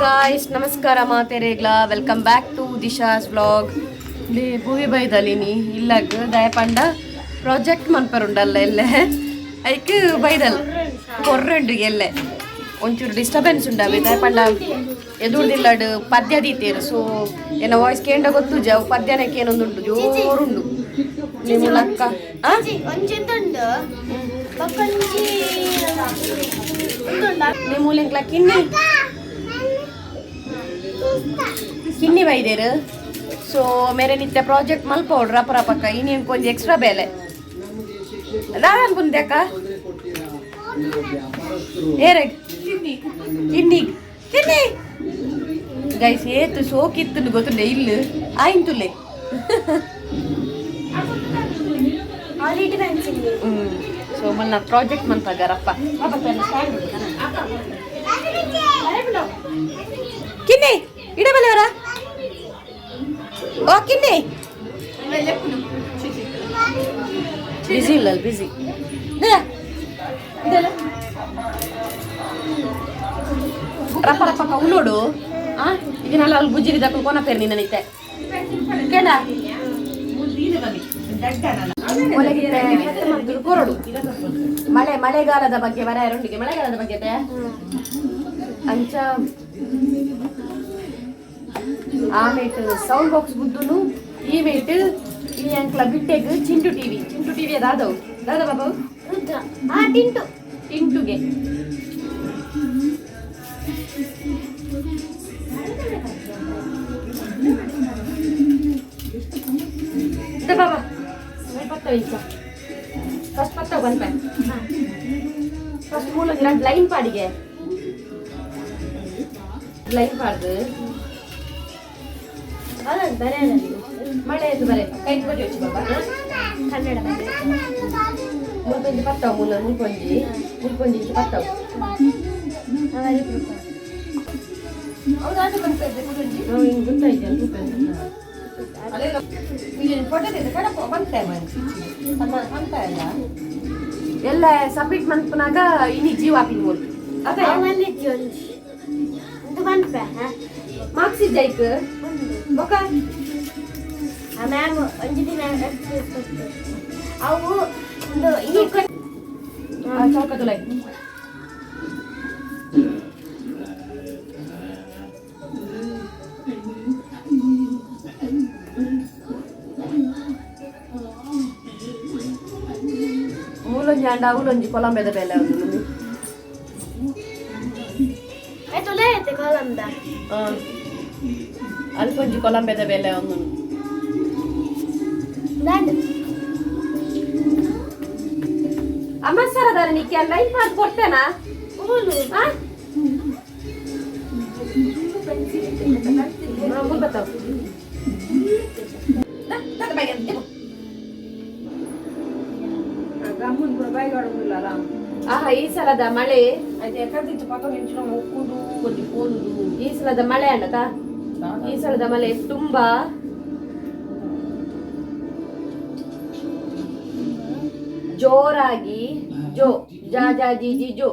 guys नमस्कार मातेरेग्ला welcome back to दिशा's vlog ले भूवि बैदलिनी इल्लग दयपंड project मनपरुंडल्ल एल्ले ऐक बैदल कोर्रेंडु एल्ले ಒಂಚೂರು ಡಿಸ್ಟರ್ಬೆನ್ಸ್ ಉಂಡವೆ ದಯಪಂಡ ಎದುರ್ದಿಲ್ಲಡು ಪದ್ಯ ದೀತೇರು ಸೊ ಎನ್ನ ವಾಯ್ಸ್ ಕೇಂಡ ಗೊತ್ತು ಜವ್ ಪದ್ಯನಕ್ಕೆ ಏನೊಂದುಂಟು ಜೋರುಂಡು ನಿಮ್ಮ ಲಕ್ಕ ನಿಮ್ಮ ಮೂಲೆಂಕ್ಲ ಕಿನ್ನಿ ಕಿನ್ನಿ ಬೈದೇರು ಸೊ ಮೇರೆ ನಿತ್ಯ ಪ್ರಾಜೆಕ್ಟ್ ಮಲ್ಪೋಡು ರಪ ರಪಕ್ಕ ಇನ್ನೇನು ಕೊಂಚ ಎಕ್ಸ್ಟ್ರಾ ಬೇಲೆ ದಾದ ಅನ್ಕೊಂಡ್ಯಾಕ ಏರಗ್ ಕಿನ್ನಿ ಕಿನ್ನಿ ಗೈಸ್ ಏತು ಸೋಕಿತ್ತು ಗೊತ್ತುಂಡೆ ಇಲ್ಲ ಆಯ್ತುಲೆ ಸೊ ಮನ್ನ ಪ್ರಾಜೆಕ್ಟ್ ಮಂತಾಗಾರಪ್ಪ ಕಿನ್ನಿ ಇಡಬಲ್ಲವರ ಓ ಕಿನ್ನಿ ಬಿಸಿ ಇಲ್ಲ ಬಿಸಿ ರಪ್ಪ ರಪ್ಪ ಕೌಲೋಡು ಇದನ್ನೆಲ್ಲ ಅಲ್ಲಿ ಬುಜ್ಜಿರಿ ದಕ್ಕ ಕೋನ ಪೇರು ನಿನ್ನ ನಿತ್ತೆ ಕೇಳ ಕೊರಡು ಮಳೆಗಾಲದ ಬಗ್ಗೆ ಬರೆಯರೊಂದಿಗೆ ಮಳೆಗಾಲದ ಬಗ್ಗೆ ಅಂಚ ಆಮೇಟ್ ಸೌಂಡ್ ಬಾಕ್ಸ್ ಬುದ್ದುನು ಈ ಮೇಟ್ ಈ ಅಂಕ್ಲ ಬಿಟ್ಟೆಗ್ ಚಿಂಟು ಟಿವಿ ಅದಾದವು ದಾದ ಬಾಬು ಟಿಂಟುಗೆ ಬಾಬಾ ಫಸ್ಟ್ ಪತ್ತ ಬಂದ ಫಸ್ಟ್ ಮೂಲ ಲೈನ್ ಪಾಡಿಗೆ ಲೈನ್ ಪಾಡ್ದು ಮಳೆ ಎಂದು ಬರೇ ಕೈ ಕೊಡಿ వచ్చి ಬಾಬಾ ಕನ್ನಡ ಮುಲ್ಪೊಂಜಿ ಪತ್ತವ ಮೂಲ ಮುಲ್ಪೊಂಜಿ ಪತ್ತವ ಹೌದಾದ ಬಂತೈತೆ ಮುಲ್ಪೊಂಜಿ ಹಿಂಗೆ ಗೊತ್ತಾಯ್ತು ಎಲ್ಲ ಸಬ್ಮಿಟ್ ಮನ್ಪನಾಗ ಇನಿ ಜೀವ ಹಾಕಿದ್ಬೋದು ಮಾರ್ಕ್ಸ್ ಇದ್ದಾಯ್ತು ಬೊಕ ಮ್ಯಾಮ್ ಒಂದು ದಿನ ಅವು ಒಂದು ಇನಿ ಚೌಕದೊಳಗೆ anda ulonji kolam beda bela unu eto lete kolam da alponji kolam beda bela unu land amma saradara nikke line pass ಕೊಡ್ತೇನಾ ಊಲು ಮುಲ್ ಬತಾವ್ ದಾದ ಬೈಯನ್ ಆಹಾ ಈ ಸಲದ ಮಳೆ ಈ ಸಲದ ಮಳೆ ಅಣ್ಣತಾ ಈ ಸಲದ ಮಳೆ ತುಂಬಾ ಜೋರಾಗಿ ಜೋ ಜಾ ಜಾ ಜಿ ಜಿ ಜೋ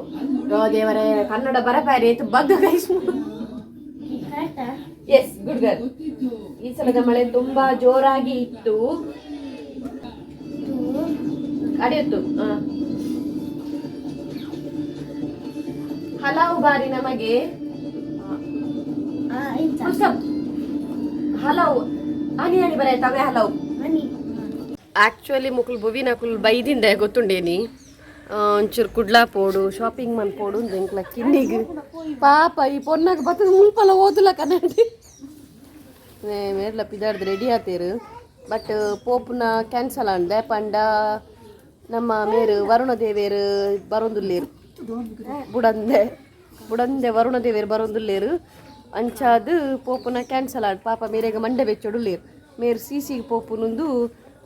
ದೇವರೇ ಕನ್ನಡ ಬರಬಾರಿ ಆಯ್ತು ಬಗ್ಗ ಗೈಸ್ ಎಸ್ ಗುಡ್ ಗರ್ಲ್ ಈ ಸಲದ ಮಳೆ ತುಂಬಾ ಜೋರಾಗಿ ಇತ್ತು ಅಡಿಯಿತ್ತು ಹಲವು ಬಾರಿ ನಮಗೆ ಹಲವು ಹನಿ ಹನಿ ಬರೈತವೆ ಹಲವು ಆಕ್ಚುಲಿ ಮುಕ್ಳು ಬುವಿನ ಕುಲ್ ಬೈದಿಂದೆ ಗೊತ್ತುಂಡೇನಿ ಒಂಚೂರು ಕುಡ್ಲಾ ಪೋಡು ಶಾಪಿಂಗ್ ಮನ್ಪೋಡು ಎಂಕ್ಲ ಕಿನ್ನಿಗೆ ಪಾಪ ಈ ಪೊನ್ನಾಗ ಬತ್ತದ ಮುಲ್ಪಲ್ಲ ಓದಲ ಕನ್ನಡಿ ಮೇರ್ಲ ಪಿದಾಡ್ದು ರೆಡಿ ಆತೇರು ಬಟ್ ಪೋಪ್ನ ಕ್ಯಾನ್ಸಲ್ ಅಂದೆ ಪಂಡ ನಮ್ಮ ಮೇರು ವರುಣದೇವೇರು ಬರೊಂದುಲ್ಲೇರು ಬುಡಂದೆ ವರುಣದೇವೇರು ಬರೊಂದುಲ್ಲೇರು ಅಂಚಾದು ಪೋಪುನ ಕ್ಯಾನ್ಸಲ್ ಆಡ್ ಪಾಪ ಮೇರೆಗ ಮಂಡೆ ಬೆಚ್ಚೊಡುಲ್ಲೇರು ಮೇರು ಸಿಸಿಗೆ ಪೋಪುನುಂದು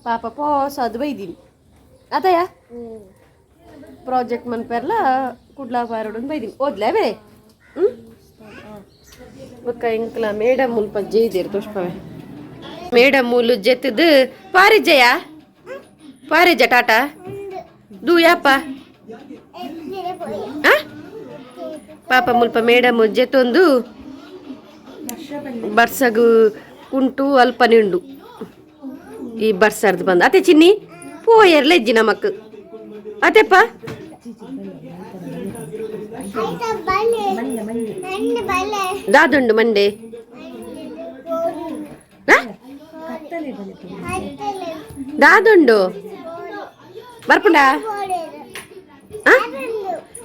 ಪಾಪ ಪೋಸಾದು ಬೈದೀನಿ ಅತಯ್ಯ ಪ್ರಾಜೆಕ್ಟ್ ಮನ್ಪೆರ್ಲ ಕುಡ್ಲಾ ಪಾರೋಡು ಬೈದೀನಿ ಓದ್ಲೇವೇ ಬೊಕ್ಕ ಇಂಕ್ಲ ಮೇಡಮ್ ಮುಲ್ಪ ಜೈದೇರು ತುಷ್ಪವೇ ಮೇಡಮ್ ಮೂಲು ಜೆತ್ತದು ಪಾರಿಜಯ ಟಾಟಾ ದೂ ಯಾಪ ಪಾಪ ಮುಲ್ಪ ಮೇಡಮ್ ಜೆತ್ತೊಂದು ಬರ್ಸಗು ಕುಂಟು ಅಲ್ಪ ನಿಂಡು ಈ ಬರ್ಸರ್ದು ಬಂದು ಅತ್ತೆ ಚಿನ್ನಿ ಪೋಯರ್ಲ ಇಜ್ಜಿ ನಮಕ್ ಅತೆಪ್ಪ ದಾದುಂಡು ಮಂಡೆ ದಾದುಂಡು ಬರ್ಪುಂಡ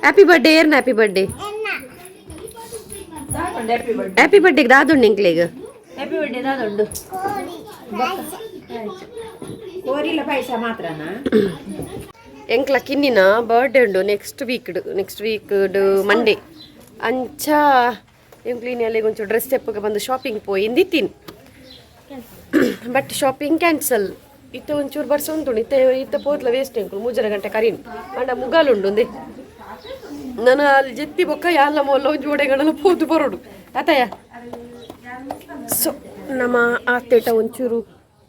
ಹ್ಯಾಪಿ ಬರ್ಡೇ ಏರ್ನ ಹ್ಯಾಪಿ ಬರ್ಡೇ ಹ್ಯಾಪಿ ಬರ್ಡೇಗೆ ದಾದುಂಡು ಇಂಕ್ಲೇಗ ಹ್ಯಾಪಿ ಬರ್ಡೇ ದಾದುಂಡು ಕೋರಿಲ ಪಾಯಸ ಮಾತ್ರನಾ ಎಂಕ್ಲ ಕಿನ್ನಿನ ಬರ್ಡೇ ಉಂಡು ನೆಕ್ಸ್ಟ್ ವೀಕ್ ಮಂಡೇ ಅಂಚ ಎಂಕ್ಲಿನಿ ಅಲ್ಲಿ ಒಂಚೂರು ಡ್ರೆಸ್ ತೆಪ್ಪಗೆ ಬಂದು ಶಾಪಿಂಗ್ ಪೋಯಿಂದಿತ್ತೀನಿ ಬಟ್ ಶಾಪಿಂಗ್ ಕ್ಯಾನ್ಸಲ್ ಇತ್ತ ಒಂಚೂರು ಬರ್ಸ ಉಂಟು ಇತ್ತ ಪೋತ್ಲ ವೇಸ್ಟ್ ಎಂಕು ಮೂಜರ ಗಂಟೆ ಕರೀನು ಅಂಡ ಮುಗಾಲುಂಡು ಒಂದೇ ನಾನು ಅಲ್ಲಿ ಜೆತ್ತಿ ಬೊಕ್ಕ ಯಾಲ ಮೊಲ್ಲ ಒಂಜು ಓಡೆಗಳೆಲ್ಲ ಪೋತು ಬರೋಡು ಆತಯ್ಯ ಸೊ ನಮ್ಮ ಆತೇಟ ಒಂಚೂರು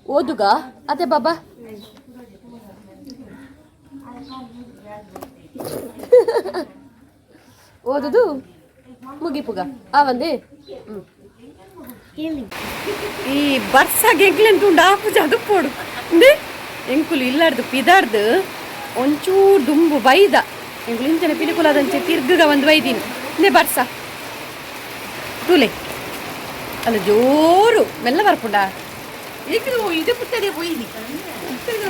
ಓದುಗ ಅದೇ ಬಾಬಾ ಓದುದು ಮುಗಿಪುಗ ಒಂದೇ ಈ ಬರ್ಸಾಗ ಎಂಕ್ಲೆಂಟುಂಡು ಆಪುಜ ಅದು ಪೋಡು ಎಂಕುಲು ಇಲ್ಲಾರ್ದು ಪಿದಾರ್ದು ಒಂಚೂರು ದುಂಬು ಬೈದ ಎಂಕುಲು ಇಂಚನೆ ಪಿಲಿಕುಲದಂಚೆ ತಿರ್ಗಗ ಒಂದು ಬೈದೀನಿ ಇಂದೇ ಬರ್ಸ ತೂಲೆ ಅಲ್ಲ ಜೋರು ಮೆಲ್ಲ ಬರ್ಪುಂಡ ಇದು ಪುಟ್ಟದೆ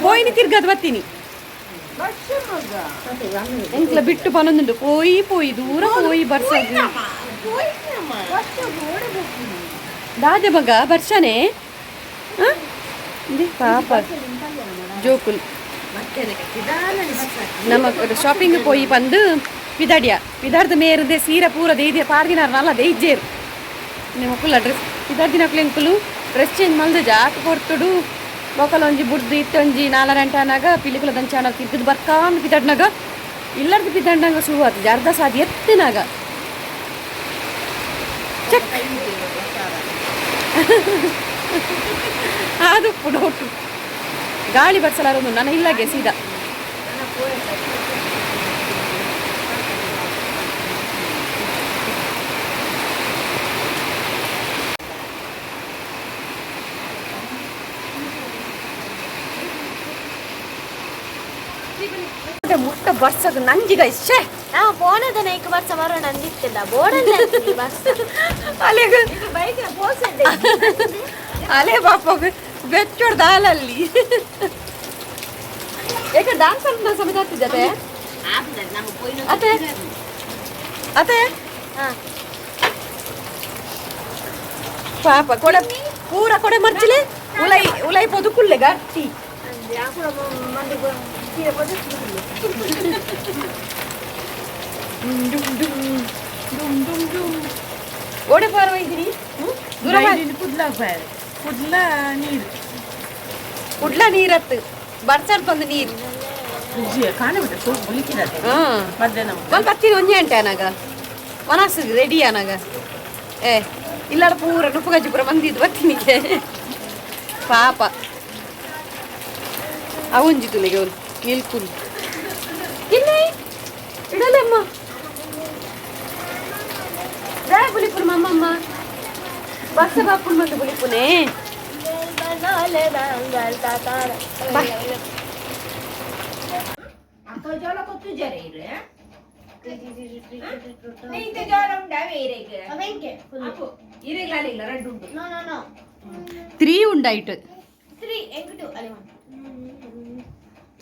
ಪೋಯಿನಿ ತಿರ್ಗದು ಬರ್ತೀನಿ ಎಂಕ್ಲ ಬಿಟ್ಟು ಪನೊಂದುಂಡು ಪೋಯಿ ದೂರ ಪೋಯಿ ಬರ್ಸಾಗಿ ದಾದೆ ಮಗ ಬರ್ಷಾನೆ ಪಾಪ ಜೋಕುಲ್ ನಮ್ಮ ಶಾಪಿಂಗ್ ಪೋಯಿ ಬಂದು ಪಿದಾರ್ದ ಮೇರದೆ ಸೀರೆ ಪೂರ ದೇಯ್ದೆ ಪಾರ್ದಿನಾರನಲ್ಲ ದೇಯ್ಜೇರು ನಿಮ್ಮ ಮಕ್ಕಳ ಡ್ರೆಸ್ ಪಿದಾರ್ದಿನ ಮಕ್ಕಳು ಎಂಕುಲು ಡ್ರೆಸ್ ಚೇಂಜ್ ಮಲ್ದ ಜಾಕ್ ಕೊಡ್ತಡು ಬೊಕಲ ಒಂಜಿ ಬುಡ್ದು ಇತ್ತೊಂಜಿ 4 ಗಂಟೆ ಅನ್ನಾಗ ಪಿಲಿಕುಲ ದಂಚಾನ ತಿರ್ಗದು ಬರ್ಕಾಂದು ಪಿದಾಡ್ನಾಗ ಇಲ್ಲರ್ದು ಪಿದಾಡ್ನಾಗ ಶುರುವಾತು ಅರ್ಧ ಸಾದಿ ಎತ್ತಿನಾಗ ಚೆಕ್ ಅದು ಡೌಟು ಗಾಳಿ ಬರ್ಸಲಾರೊಂದು ನನ್ನ ಇಲ್ಲಾಗೆ ಸೀದಾ ಮುಟ್ಟ ಬರ್ಸಗ ನಂಜಿಗ ಇಷ್ಟೇ ನಾವು ಬೋನದ ನೈಕ್ ಬರ್ಸ ಬರೋಣ ಅಂದಿತ್ತಿಲ್ಲ ಬೋರ್ಡಲ್ಲಿ ಅಲೆಗ ಬೈಕ್ ಅಲೆ ಬಾಪ ಬೆಚ್ಚೋಡ್ ದಾಲಲ್ಲಿ ಯಾಕೆ ಡಾನ್ಸ್ ಅಂತ ಸಮೇತ ಆಗ್ತಿದ್ದೆ ಅತ್ತೆ ಅತ್ತೆ ಪಾಪ ಕೊಡೆ ಪೂರ ಕೊಡೆ ಮರ್ಚಿಲೆ ಉಲೈ ಪೋದು ಕುಲ್ಲೆ ಗಟ್ಟಿ ಓಡೆ ಪಾರವೈದಿನಿ ಕುಡ್ಲ ನೀರತ್ತು ಬರ್ಸಡ್ ಬಂದು ನೀರು ಬತ್ತೀನಿ ಒಂಜಿ ಗಂಟೆ ಅನಾಗ ಮನಸ್ಸು ರೆಡಿ ಅನಾಗ ಇಲ್ಲಾಡ ಪೂರ ನುಪ್ಪುಗಜ್ಜಿ ಪೂರ ಬಂದಿದ್ದು ಬತ್ತೀನಿಗೆ ಪಾಪ ಅವಂಜಿತು ಲೆಗೆ ಅವನು ನಿಲ್ಕುಲ್ ಇಲ್ಲ ಇಡಲೆ ಅಮ್ಮ ರಾಯ ಬುಲಿಪುರ ಮಮ್ಮಮ್ಮ ಬರ್ಸ ಬಾಪುಲ್ ಮಂದು ಬುಲಿಪುನೆ ತ್ರೀ ಉಂಡಾಯ್ತು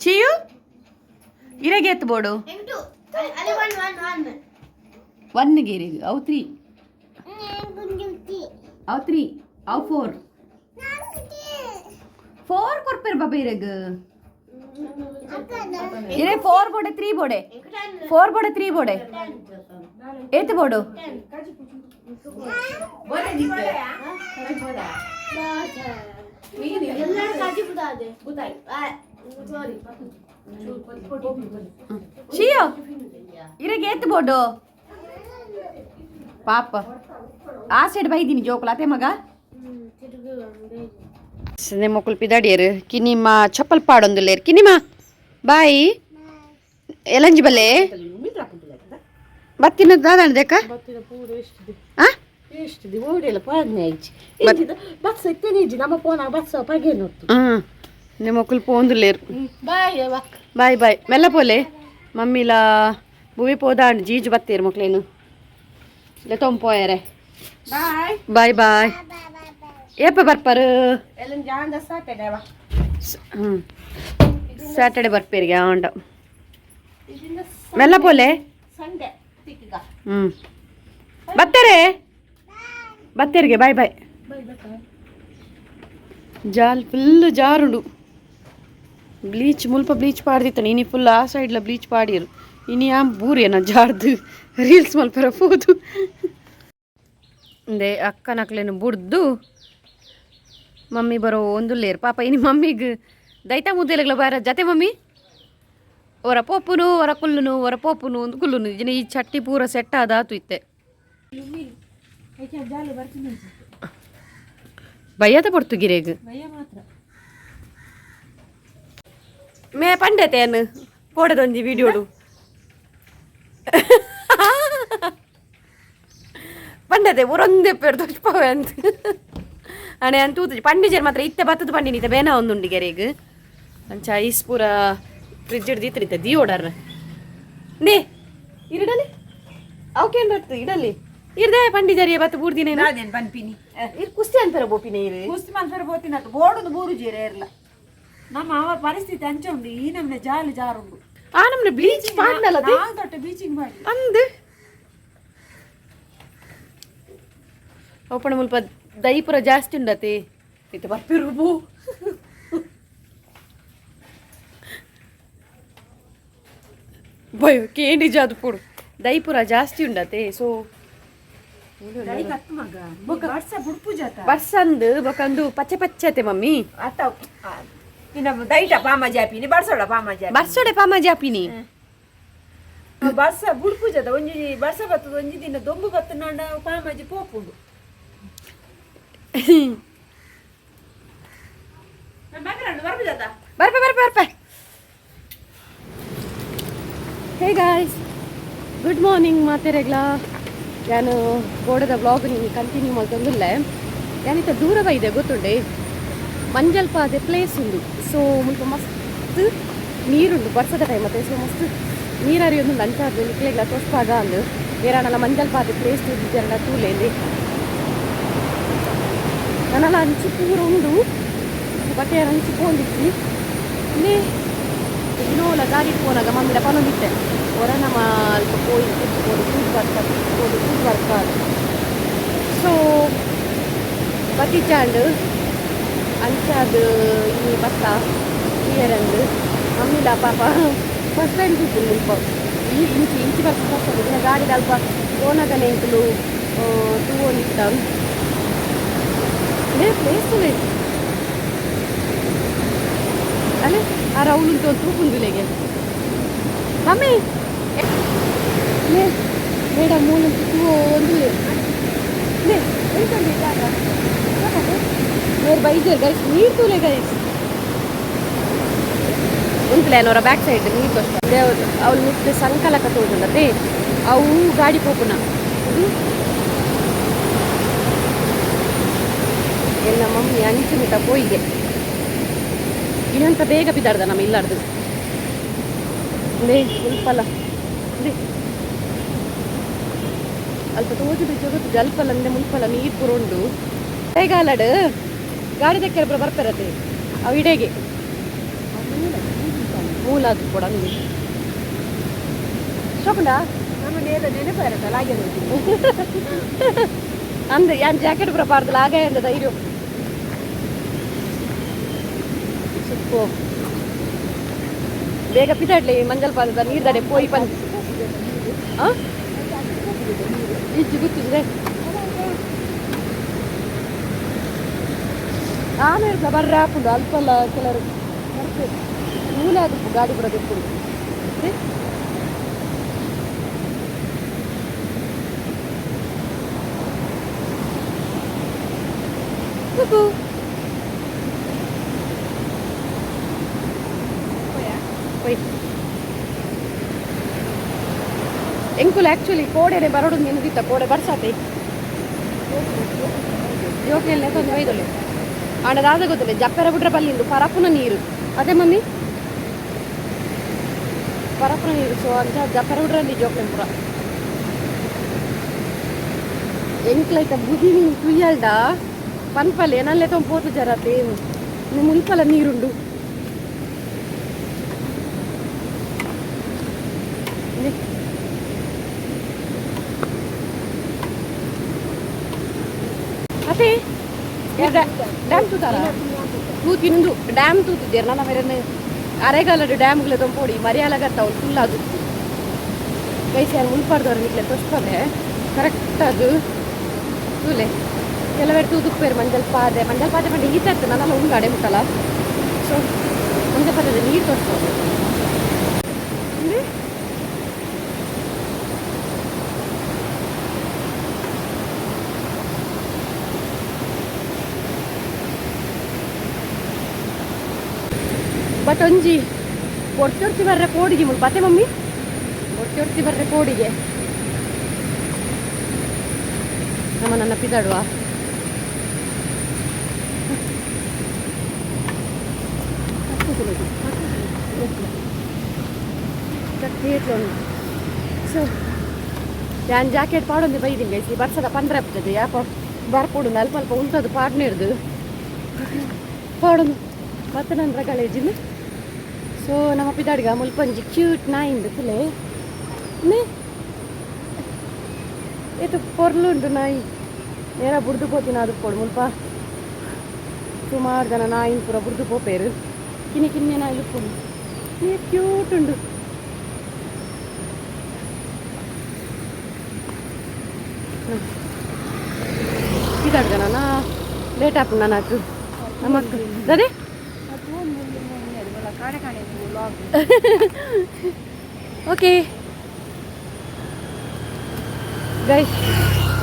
ಚಿಯು ಇರೆಗೆ ಎತ್ತಬೋಡು ಒನ್ಗೆ ಇರೆಗೆ ಅವು ತ್ರೀ ಅವು ಫೋರ್ ಕೊರ್ಪೇರ್ ಬಾಬಾ ಇರೆಗೆ ಇರೆ ಫೋರ್ ಬೋಡೆ ತ್ರೀ ಬೋಡೆ ಏತ್ ಬೋಡು ಶಿಯೋ ಇರೆಗೆ ಏತ್ ಬೋಡು ಪಾಪ ಆ ಸೈಡ್ ಬೈದೀನಿ ಜೋಕುಲ ಅತೆ ಮಗ ಸನೆ ಮೊಕುಲ್ ಪಿದಾಡಿಯರು ಕಿನಿಮ ಚಪ್ಪಲ್ ಪಾಡೊಂದುಲ್ಲೇರು ಕಿನಿಮ ಬಾಯಿ ಎಲಂಜಿ ಬಲ್ಲೆ ಬತ್ತಿನ ದಾದಣ ದೇಕ ಎಷ್ಟು ಓಡಿಲ್ಲ ಪಾಡ್ನೆ ಇಜ್ಜಿ ಬಸ್ ಎತ್ತೇನೆ ಇಜ್ಜಿ ನಮ್ಮ ಪೋನಾಗ ಬಸ್ ಪಗೆ ನೋಡ್ತು ನಿಮ್ಮ ಮಕ್ಕಳು ಪೋಂದುಲ್ಲೇರು ಬಾಯ್ ಬಾಯ್ ಬಾಯ್ ಮೆಲ್ಲ ಪೋಲೆ ಮಮ್ಮಿಲ ಭೂಮಿ ಪೋದಾಂಡ್ ಜೀಜು ಬತ್ತೇರು ಮಕ್ಳೇನು ಇಲ್ಲ ತೊಂಪೋಯರೆ ಬಾಯ್ ಬಾಯ್ ಬಾಯ್ ಏಪ ಬರ್ಪಾರು ಎಲ್ಲ ಜಾಂದ ಸಾಟೆಡೆ ಸ್ಯಾಟರ್ಡೆ ಬರ್ಪೇರಿಗೆ ಆಂಡ ಮೆಲ್ಲ ಪೋಲೆ ಸಂಡೆ ತಿಕ್ಕಿಗ ಬತ್ತೇರಿಗೆ ಬಾಯ್ ಬಾಯ್ ಜಾಲ್ ಫುಲ್ ಜಾರುಂಡು ಬ್ಲೀಚ್ ಮುಲ್ಪ ಬ್ಲೀಚ್ ಪಾಡ್ದಿತ್ತ ನೀನು ಫುಲ್ ಆ ಸೈಡ್ಲ ಬ್ಲೀಚ್ ಪಾಡಿರು ಇನಿ ಆ ಬೂರೇನ ಜಾರ್ದು ರೀಲ್ಸ್ ಮಲ್ಪರ ಹೋದು ಅಂದೆ ಅಕ್ಕನಕ್ಲೇನು ಬುಡ್ದು ಮಮ್ಮಿ ಬರೋ ಒಂದು ಲೇರು ಪಾಪ ಇನಿ ಮಮ್ಮಿಗೆ ದೈತ ಮುದ್ದೆಲೆಗಳ ಬಾರ ಜತೆ ಮಮ್ಮಿ ಅವರ ಪೋಪುನು ಅವರ ಕುಲ್ಲುನು ಅವರ ಪೋಪುನು ಒಂದು ಕುಲ್ಲುನು ಈ ಚಟ್ಟಿ ಪೂರ ಸೆಟ್ ಆದಾತು ಇತ್ತೆ ಭಯದ ಪಡ್ತು ಗಿರೇಗ್ ಮೇ ಪಂಡೇತೇನು ಕೋಡದೊಂಜಿ ವಿಡಿಯೋಡು ಪಂಡತೆ ಒರೊಂದೆ ಪೇರು ತೋಚ್ಪವೆ ಅಂತ ಅಣೆ ಅಂತ ತೂತು ಪಂಡಿಜರ್ ಮಾತ್ರ ಇತ್ತೆ ಬತ್ತದ ಪಂಡಿನಿತ ಬೇನ ಒಂದುಂಡಿ ಗೆರೆಗ್ ಅಂಚ ಐಸ್ ಪೂರ ಫ್ರಿಜ್ ಹಿಡ್ದಿತ್ತು ದಿ ಓಡರ್ ನೇ ಇರಡಲಿ ಅವಕೇನು ಬರ್ತು ಇಡಲಿ ಇರ್ದೆ ಪಂಡಿಜರಿಯ ಬತ್ತು ಬೂರ್ದಿನ ಅದೇನು ಬನ್ಪಿನಿ ಇರ್ ಕುಸ್ತಿ ಅಂತಾರ ಬೋಪಿನ ಇರು ಕುಸ್ತಿ ಮನ್ಸರ ಬೋತಿನ ಬೋರ್ಡು ಬೂರು ಜೀರೆ ಇರಲ್ಲ ನಮ್ಮ ಅವ ಪರಿಸ್ಥಿತಿ ಅಂಚ ಉಂಡು ಈ ನಮ್ನೆ ಜಾಲಿ ಜಾರುಂಡು ಆ ನಮ್ನೆ ಬ್ಲೀಚ್ ಮಾಡಲ್ಲ ದೊಡ್ಡ ಬೀಚಿಂಗ್ ಮಾಡಿ ಅಂದು ಒಪ್ಪಣ ಮುಲ್ಪ ದೈಪುರ ಜಾಸ್ತಿ ಉಂಡತೆ ಇತ್ತೆ ಬರ್ಪಿರು ಭಯ ಕೇಂಡಿ ಜಾದು ಪೋಡು ದೈಪುರ ಜಾಸ್ತಿ ಉಂಡತೆ ಸೊ ಬರ್ಸಂದು ಬೊಕಂದು ಪಚ್ಚೆ ಪಚ್ಚತೆ ಮಮ್ಮಿ ಅತ್ತ ಇನ್ನ ದೈಟ ಪಾಮ ಜಾಪಿನಿ ಬರ್ಸೋಡ ಪಾಮ ಜಾಪಿ ಬರ್ಸೋಡೆ ಪಾಮ ಜಾಪಿನಿ ಬರ್ಸ ಬುಡ್ಪುಜದ ಒಂಜಿ ಬರ್ಸ ಬತ್ತದ ಒಂಜಿ ದಿನ ದೊಂಬು ಬತ್ತ ನಾಂಡ ಪಾಮಾಜಿ ಪೋಪುಂಡು ಬರ್ಪೆ ಹೇ ಗಾಯ್ಸ್ ಗುಡ್ ಮಾರ್ನಿಂಗ್ ಮಾತೆರೆಗ್ಲ ನಾನು ಗೋಡದ ಬ್ಲಾಗ್ ನೀವು ಕಂಟಿನ್ಯೂ ಮಾಡ್ತಂದಿಲ್ಲ ಯಾನಿತ ದೂರವ ಇದೆ ಗೊತ್ತುಂಡೆ ಮಂಜಲ್ಪಾದೆ ಪ್ಲೇಸ್ ಉಂಡು ಸೊ ಮುಲ್ಪ ಮಸ್ತ್ ನೀರುಂಡು ಬರ್ಸದ ಟೈಮ್ ಮತ್ತೆ ಸೊ ಮಸ್ತ್ ನೀರರಿ ಒಂದು ಲಂಚಾದ ನಿಕ್ಲೆಗ್ಲ ತೋರ್ಸ್ಪಾಗ ಅಂದು ಏರಾನಲ್ಲ ಮಂಜಲ್ಪಾದೆ ಪ್ಲೇಸ್ ತೂದಿದ್ದಾರಲ್ಲ ತೂಲೇಲಿ ನನ್ನಲ್ಲ ಅಂಚು ಪೂರ ಉಂಡು ಬಟ್ಟೆ ಅಂಚು ಪೋಂದಿಚ್ಚಿ ಇನ್ನೇ ಇನ್ನೋಲ ಗಾಡಿ ಪೋನಾಗ ಮಮ್ಮಿಲ ಪನೊಂದಿತ್ತೆ ಒರನ ಅಲ್ಪ ಪೋಯಿ ತಿರ್ಸ್ಬೋದು ಕೂಡ್ ಬರ್ಕಾದು ಸೊ ಬತ್ತಿಚಾಂಡು ಅಂಚಾದು ಈ ಬತ್ತ ಕ್ಲಿಯರಂದು ಮಮ್ಮಿಲ ಪಾಪ ಫಸ್ಟ್ ಟೈಮ್ ಕೂತು ಮುಲ್ಪ ಈ ಇಂಚಿ ಬರ್ತಾ ಬರ್ತದೆ ಇದನ್ನ ಗಾಡಿದ ಅಲ್ಪ ಓನಗನೆ ಇಂಕಲು ತೂವೊಂದಿತ್ತ ಇದೇ ಪ್ಲೇಸ್ ತುಲೆ ಅಲ್ಲೇ ಆ ರೌಲುಂಟು ಒಂದು ತೂಪುಂದುಲೆಗೆ ಮಮ್ಮಿ ಮೇಡಮ್ ಮೂಲಂಟು ತೂ ಒಂದು ಮೇರ್ ಬೈಜರ್ ಗೈಸ್ ನೀರು ತೂಲೆ ಗೈಸ್ ಉಂಟ್ಲೇನವರ ಬ್ಯಾಕ್ ಸೈಡ್ ನೀರು ತೋರಿಸ್ತಾರೆ ಅವ್ಳು ಮುಟ್ಟು ಸಂಕಲಕ ತೋಜಲ್ಲದೆ ಅವು ಗಾಡಿ ಪೋಪುನ ಎಲ್ಲ ಮಮ್ಮಿ ಅಂಚು ಮಿಟ ಪೋಯಿಗೆ ಇನ್ನಂತ ಬೇಗ ಬಿದ್ದಾಡ್ದ ನಮ್ಮ ಇಲ್ಲಾರ್ದು ಮುಲ್ಪಲ ಅಲ್ಪ ತೋಜು ಬಿಚ್ಚೋದು ಜಲ್ಪಲ್ಲ ಅಂದ್ರೆ ಮುಲ್ಪಲ ನೀರು ಪುರುಂಡು ಬೇಗಾಲಡ್ ಗಾಡಿ ತೆಕ್ಕರ ಬರ್ತಾರತ್ತೆ ಅವು ಇಡೆಗೆ ಮೂಲ ಅದು ಕೂಡ ಶೋಕಂಡ ನಮ್ಮ ನೇರ ನೆನಪ ಇರತ್ತಲ್ಲ ಹಾಗೆ ಅಂದೆ ಯಾನ್ ಜಾಕೆಟ್ ಬರಬಾರ್ದಲ್ಲ ಹಾಗೆ ಅಂದ ಧೈರ್ಯ ಸುಪ್ಪು ಬೇಗ ಪಿತಾಡ್ಲಿ ಮಂಜಲ್ ಪಾದದ ನೀರ್ದಡೆ ಪೋಯಿ ಪಂಚ ಇಜ್ಜು ಗೊತ್ತಿದ್ರೆ ಆಮೇಲೆ ಬರ್ರ ಹಾಕೊಂಡು ಅಲ್ಪಲ್ಲ ಕೆಲವರು ಮೂಲೆ ಅದಕ್ಕೆ ಗಾಡಿ ಬರೋದಕ್ಕೆ ಎಂಕುಲ್ ಆ್ಯಕ್ಚುಲಿ ಕೋಡೆನೆ ಬರೋಡು ನೆನದಿತ್ತ ಕೋಡೆ ಬರ್ಸಾತೆ ಜೋಕೆಲ್ಲ ತೊಂದರೆ ಒಯ್ದೊಳ್ಳೆ ಆಡದಾದ ಗೊತ್ತಿಲ್ಲ ಜಪ್ಪೆರ ಬಿಟ್ರೆ ಬಲ್ಲಿಂದು ಪರಪ್ಪನ ನೀರು ಅದೇ ಮಮ್ಮಿ ಪರಪ್ಪನ ನೀರು ಸೊ ಅಂತ ಜಪ್ಪೆರ ಬಿಡ್ರಲ್ಲಿ ಜೋಕೆ ಪುರ ಎಂಕ್ಲೈತ ಬುದಿ ನೀನು ತುಯ್ಯಲ್ಡ ಪನ್ಪಲ್ಲಿ ಏನಲ್ಲೇ ತೊಂಪೋತು ಜರತೆ ಮುಲ್ಪಲ ನೀರುಂಡು ಅದೇ ಡ್ಯಾಮ್ ತೂತಾರ ತೂತಿನುಂದು ಡ್ಯಾಮ್ ತೂತಿದ್ದೀರ ನನ್ನ ಬೇರೆ ಅರೆಗಾಲದ ಡ್ಯಾಮ್ಗಳ ತೊಂಪೋಡಿ ಮರಿಯಾಲಗತ್ತವು ಫುಲ್ ಅದು ಕೈಸಿ ಮುಲ್ಪಾಡ್ದವ್ರು ಇಟ್ಲೆ ತೊಸ್ಪದೆ ಕರೆಕ್ಟ್ ಅದು ತೂಲೆ ಕೆಲವೆಡೆ ತೂದುಪ್ಪೇರು ಮಂಜಲ್ ಪಾದೆ ಮಂಡೆ ಈತ ಇರ್ತದೆ ನನ್ನೆಲ್ಲ ಉಂಗಾಡೆ ಮುಟ್ಟಲ್ಲ ಸೊ ಮಂಜಲ್ ಪಾದದ ನೀರು ತೋರಿಸ್ಬೋದು ಬಟ್ ಒಂಜಿ ಒಟ್ಟೊರ್ತಿ ಬರ್ರೆ ಕೋಡಿಗೆ ಮುಲ್ಪ ಅತ್ತೆ ಮಮ್ಮಿ ಒಟ್ಟೊರ್ತಿ ಬರ್ರೆ ಕೋಡಿಗೆ ನಮ್ಮ ನನ್ನ ಪಿದಾಡುವ ಸೊ ನಾನು ಜಾಕೆಟ್ ಪಾಡೊಂದು ಬೈದಿನಿ ಗೈಸಿ ಬರ್ಸದ ಪಂದ್ರ ಆಗ್ತದೆ ಯಾಕೋ ಬರ್ಕೊಡು ಅಲ್ಪ ಅಲ್ಪ ಉಂಟದು ಪಾಡ್ನಿಡ್ದು ಪಾಡೊಂದು ಮತ್ತೆ ನನ್ನ ಕಾಲೇಜಿನ ಸೊ ನಮ್ಮ ಪಿದಾಡ್ಗ ಮುಲ್ಪಂಜಿ ಕ್ಯೂಟ್ ನಾಯಿಂದು ಕುಲೆ ಇದು ಪೊರ್ಲುಂಟು ನಾಯಿ ನೇರ ಬುಡ್ದು ಪೋತಿನ ಅದು ಕೊಡು ಮುಲ್ಪ ಸುಮಾರು ಜನ ನಾಯಿನ ಪೂರ ಬುಡ್ದು ಪೋಪೇರು ಕಿನ್ನೆ ನಾಯಿ ಲುಕ್ಕೊಂಡು ಕ್ಯೂಟ್ ಉಂಡು ಪಿದಾಡ್ಗ ನಾನು ಲೇಟ್ ಆಪು ನಾನು ಹಾಕು ನಮ್ಮ ಅಕ್ಕ ಅದೇ ಓಕೆ ಗೈಸ್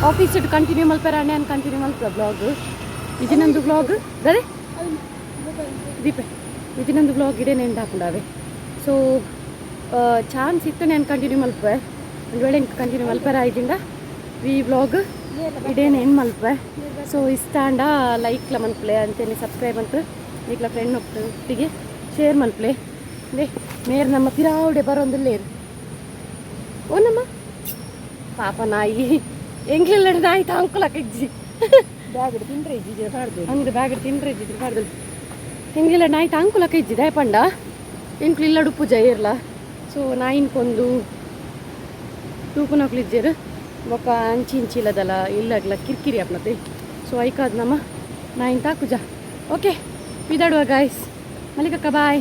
ಆಫೀಸ್ ಕಂಟಿನ್ಯೂ ಮಲ್ಪರ ನಾನು ಕಂಟಿನ್ಯೂ ಮಲ್ಪ ಬ್ಲಾಗ್ ಇದು ನಂದು ಬ್ಲಾಗ್ ಅದೇ ದೀಪೆ ಇದು ನಂದು ಬ್ಲಾಗ್ ಇಡೇ ನೆಂಡು ಹಾಕೊಂಡಾವೆ ಸೊ ಚಾನ್ಸ್ ಇತ್ತು ನಾನು ಕಂಟಿನ್ಯೂ ಮಲ್ಪೆ ಒಂದು ವೇಳೆ ಕಂಟಿನ್ಯೂ ಮಲ್ಪರ ಆಯ್ದಿಂದ ಈ ಬ್ಲಾಗ್ ಇಡೇನು ಏನು ಮಲ್ಪೆ ಸೊ ಇಷ್ಟಾಂಡ ಲೈಕ್ಲ ಮಲ್ಪಲೆ ಅಂತೇನೆ ಸಬ್ಸ್ಕ್ರೈಬ್ ಅಂತ ಈಗಲ ಫ್ರೆಂಡ್ ಒಟ್ಟಿಗೆ ಶೇರ್ ಮಲ್ಪಲೆ ಲೇ ನೇರು ನಮ್ಮ ಪಿರಾವಡೆ ಬರೋಂದಿಲ್ಲೇರು ಓ ನಮ್ಮ ಪಾಪ ನಾಯಿ ಎಂಗ್ಲೆಲ್ಲ ನಾಯಿ ತಾಂಕೊಳಕ್ಕೆ ಇಜ್ಜಿ ಬ್ಯಾಗ್ ತಿಂದ್ರೆ ಇಜ್ಜಿ ಮಾಡ್ದು ಹಂಗೆ ಬ್ಯಾಗ್ ತಿಂದ್ರೆ ಇದ್ದಿದ್ರು ಮಾಡ್ದು ಎಂಗ್ಲೆಲ್ಲ ನಾಯಿ ತಾಂಕೊಳಕ್ಕೆ ಇಜ್ಜಿದೆ ಪಂಡ ಎಂಕ್ಲು ಇಲ್ಲಡು ಪೂಜೆ ಇರಲ್ಲ ಸೊ ನಾಯಿನ್ಕೊಂದು ತೂಪುನಕ್ಲು ಇಜ್ಜೇರು ಬೊಕ್ಕ ಅಂಚಿ ಇಂಚಿಲ್ಲದಲ್ಲ ಇಲ್ಲಾಗ್ಲ ಕಿರಿಕಿರಿ ಅಪ್ನತೆ ಸೊ ಐಕಾದ್ ನಮ್ಮ ನಾಯಿನ್ ತಾಕುಜ ಓಕೆ ಪಿದಾಡುವ ಗಾಯ್ಸ್ ಮಲ್ಲಿಕಕ್ಕ ಬಾಯ್